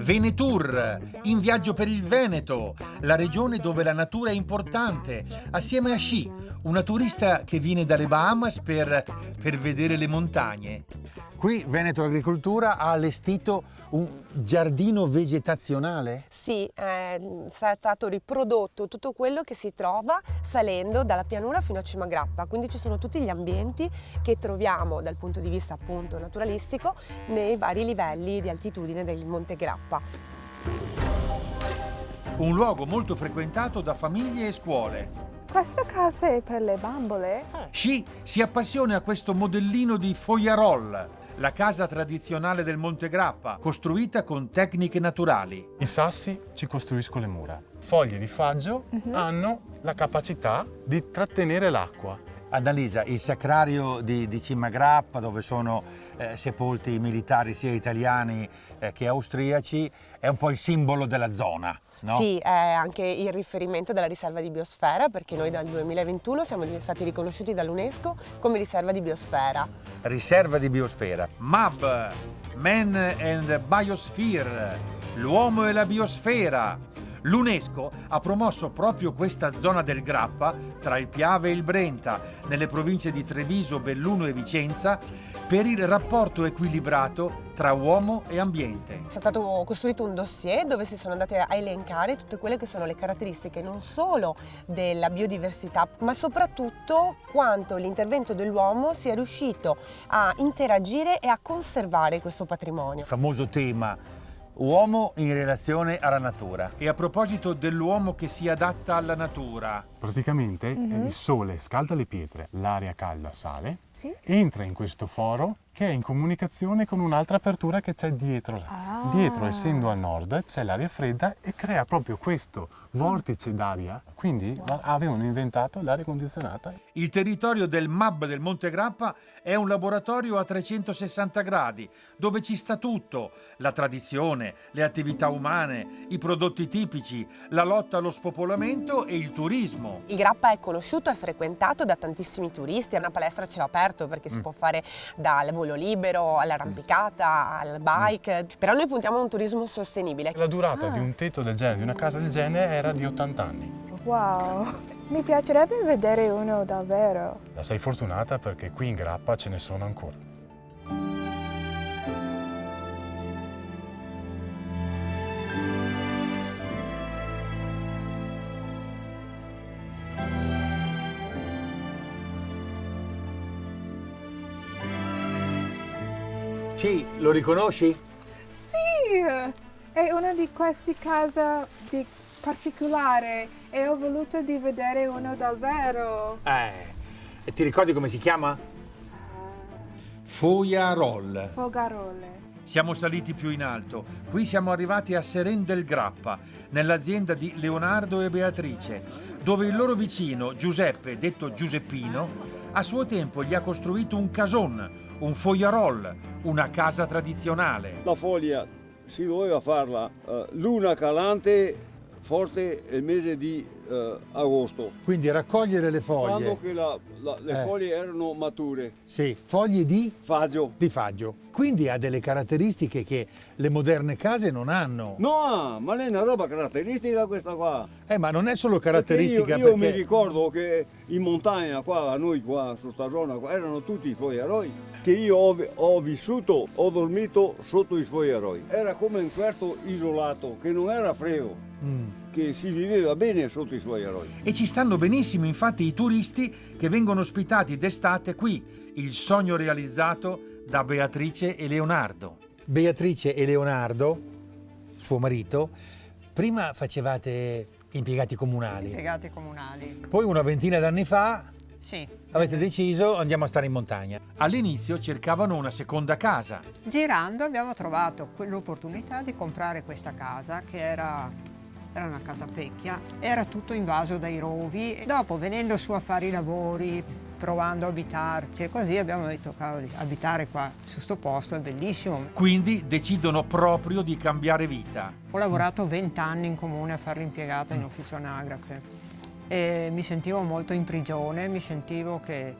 Venetour, in viaggio per il Veneto, la regione dove la natura è importante, assieme a Sci, una turista che viene dalle Bahamas per vedere le montagne. Qui Veneto Agricoltura ha allestito un giardino vegetazionale? Sì, è stato riprodotto tutto quello che si trova salendo dalla pianura fino a Cima Grappa, quindi ci sono tutti gli ambienti che troviamo dal punto di vista appunto naturalistico nei vari livelli di altitudine del Monte Grappa. Un luogo molto frequentato da famiglie e scuole. Questa casa è per le bambole? Sci si appassiona a questo modellino di Fogliarol, la casa tradizionale del Monte Grappa, costruita con tecniche naturali. I sassi ci costruiscono le mura. Foglie di faggio hanno la capacità di trattenere l'acqua. Annalisa, il sacrario di Cima Grappa, dove sono sepolti i militari sia italiani che austriaci, è un po' il simbolo della zona, no? Sì, è anche il riferimento della riserva di biosfera, perché noi dal 2021 siamo stati riconosciuti dall'UNESCO come riserva di biosfera. Riserva di biosfera. MAB, Man and Biosphere, l'uomo e la biosfera. L'UNESCO ha promosso proprio questa zona del Grappa, tra il Piave e il Brenta, nelle province di Treviso, Belluno e Vicenza, per il rapporto equilibrato tra uomo e ambiente. È stato costruito un dossier dove si sono andate a elencare tutte quelle che sono le caratteristiche non solo della biodiversità, ma soprattutto quanto l'intervento dell'uomo sia riuscito a interagire e a conservare questo patrimonio. Il famoso tema uomo in relazione alla natura. E a proposito dell'uomo che si adatta alla natura, Praticamente il sole scalda le pietre, l'aria calda sale, Sì. entra in questo foro che è in comunicazione con un'altra apertura che c'è dietro. Ah. Dietro, essendo a nord, c'è l'aria fredda e crea proprio questo vortice d'aria. Quindi avevano inventato l'aria condizionata. il territorio del MAB del Monte Grappa è un laboratorio a 360 gradi, dove ci sta tutto: la tradizione, le attività umane, i prodotti tipici, la lotta allo spopolamento e il turismo. Il Grappa è conosciuto e frequentato da tantissimi turisti, è una palestra a cielo aperto perché si può fare dal volo libero all'arrampicata, al bike, però noi puntiamo a un turismo sostenibile. La durata di un tetto del genere, di una casa del genere, era di 80 anni. Wow, mi piacerebbe vedere uno davvero. La sei fortunata perché qui in Grappa ce ne sono ancora. Sì, lo riconosci? Sì, è una di queste case di particolare e ho voluto di vedere uno davvero. E ti ricordi come si chiama? Fogliarol. Fogarole. Siamo saliti più in alto. Qui siamo arrivati a Seren del Grappa, nell'azienda di Leonardo e Beatrice, dove il loro vicino, Giuseppe, detto Giuseppino, a suo tempo gli ha costruito un cason, un fogliarol, una casa tradizionale. La foglia si doveva farla luna calante forte il mese di agosto, Quindi raccogliere le quando foglie. che le foglie erano mature. Sì, foglie di Faggio. faggio. Quindi ha delle caratteristiche che le moderne case non hanno. No, ma è una roba caratteristica questa qua. Ma non è solo Perché caratteristica io mi perché... ricordo che in montagna qua, a noi qua, su sta zona qua, erano tutti i fogliaroi, che io ho vissuto, ho dormito sotto i fogliaroi. Era come un quarto isolato, che non era freddo, che si viveva bene sotto i fogliaroi. E ci stanno benissimo infatti i turisti che vengono ospitati d'estate qui, il sogno realizzato da Beatrice e Leonardo. Beatrice e Leonardo, suo marito, prima facevate impiegati comunali. Impiegati comunali. Poi una ventina d'anni fa Sì. avete deciso andiamo a stare in montagna. All'inizio cercavano una seconda casa. Girando abbiamo trovato l'opportunità di comprare questa casa che era una catapecchia, era tutto invaso dai rovi. E dopo, venendo su a fare i lavori, provando a abitarci e così, abbiamo detto, cavoli, abitare qua su sto posto è bellissimo. Quindi decidono proprio di cambiare vita. Ho lavorato 20 anni in comune a fare l'impiegata in ufficio anagrafe e mi sentivo molto in prigione, mi sentivo che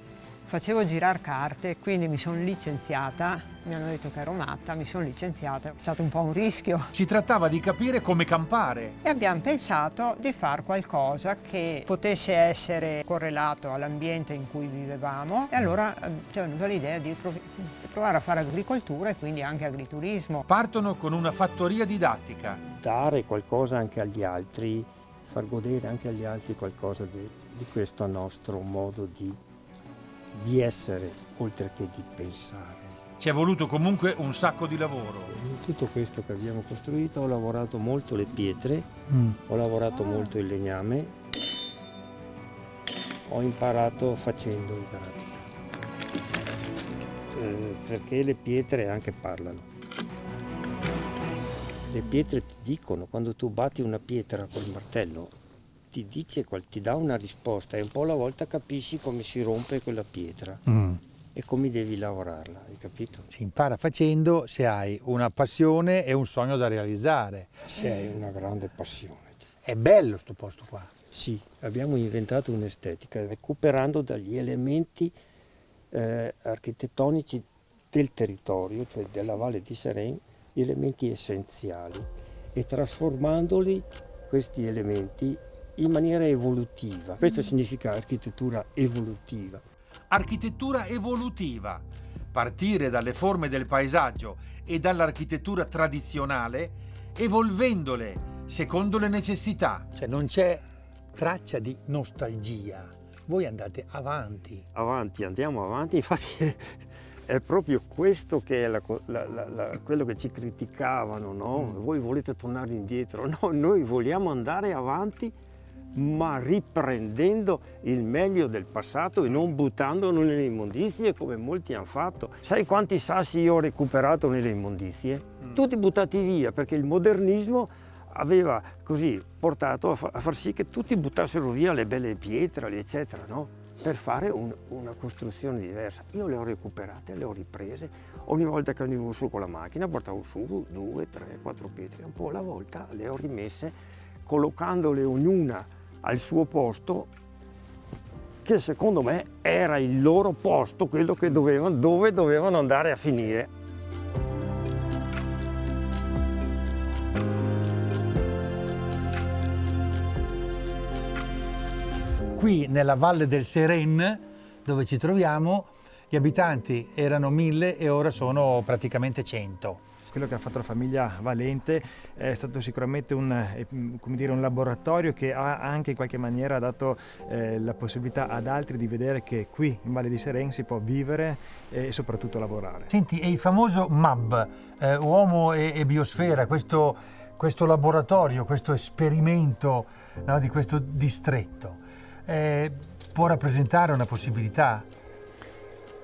Facevo girare carte, quindi mi sono licenziata, mi hanno detto che ero matta, mi sono licenziata, è stato un po' un rischio. Si trattava di capire come campare. E abbiamo pensato di fare qualcosa che potesse essere correlato all'ambiente in cui vivevamo e allora ci è venuta l'idea di provare a fare agricoltura e quindi anche agriturismo. Partono con una fattoria didattica. Dare qualcosa anche agli altri, far godere anche agli altri qualcosa di questo nostro modo di essere, oltre che di pensare. Ci è voluto comunque un sacco di lavoro. In tutto questo che abbiamo costruito ho lavorato molto le pietre, ho lavorato molto il legname, ho imparato facendo in pratica, perché le pietre anche parlano. Le pietre ti dicono, quando tu batti una pietra col martello, ti dice, ti dà una risposta e un po' alla volta capisci come si rompe quella pietra e come devi lavorarla, hai capito? Si impara facendo se hai una passione e un sogno da realizzare. Se hai una grande passione. È bello sto posto qua. Sì, abbiamo inventato un'estetica recuperando dagli elementi architettonici del territorio, cioè della Valle di Seren, gli elementi essenziali e trasformandoli, questi elementi, in maniera evolutiva. Questo significa architettura evolutiva. Architettura evolutiva. Partire dalle forme del paesaggio e dall'architettura tradizionale, evolvendole secondo le necessità. Cioè non c'è traccia di nostalgia. Voi andate avanti. Avanti, andiamo avanti, infatti è proprio questo che è quello che ci criticavano, no? Voi volete tornare indietro, no, noi vogliamo andare avanti ma riprendendo il meglio del passato e non buttandolo nelle immondizie come molti hanno fatto. Sai quanti sassi io ho recuperato nelle immondizie? Tutti buttati via perché il modernismo aveva così portato a far sì che tutti buttassero via le belle pietre, eccetera, no? Per fare una costruzione diversa. Io le ho recuperate, le ho riprese, ogni volta che venivo su con la macchina portavo su 2, 3, 4 pietre, un po' alla volta le ho rimesse, collocandole ognuna al suo posto, che secondo me era il loro posto, quello che dove dovevano andare a finire. Qui nella Valle del Seren, dove ci troviamo, gli abitanti erano 1000 e ora sono praticamente 100. Quello che ha fatto la famiglia Valente è stato sicuramente un laboratorio che ha anche in qualche maniera dato la possibilità ad altri di vedere che qui in Valle di Seren si può vivere e soprattutto lavorare. Senti, e il famoso MAB, Uomo e Biosfera, questo laboratorio, questo esperimento, no, di questo distretto, può rappresentare una possibilità?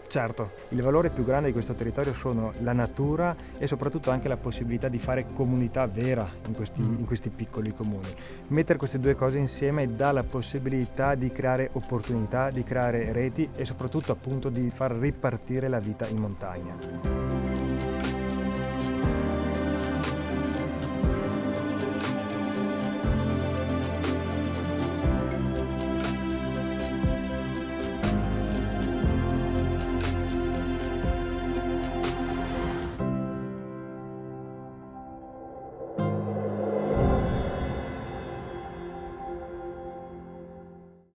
Certo, il valore più grande di questo territorio sono la natura e soprattutto anche la possibilità di fare comunità vera in questi piccoli comuni. Mettere queste due cose insieme dà la possibilità di creare opportunità, di creare reti e soprattutto appunto di far ripartire la vita in montagna.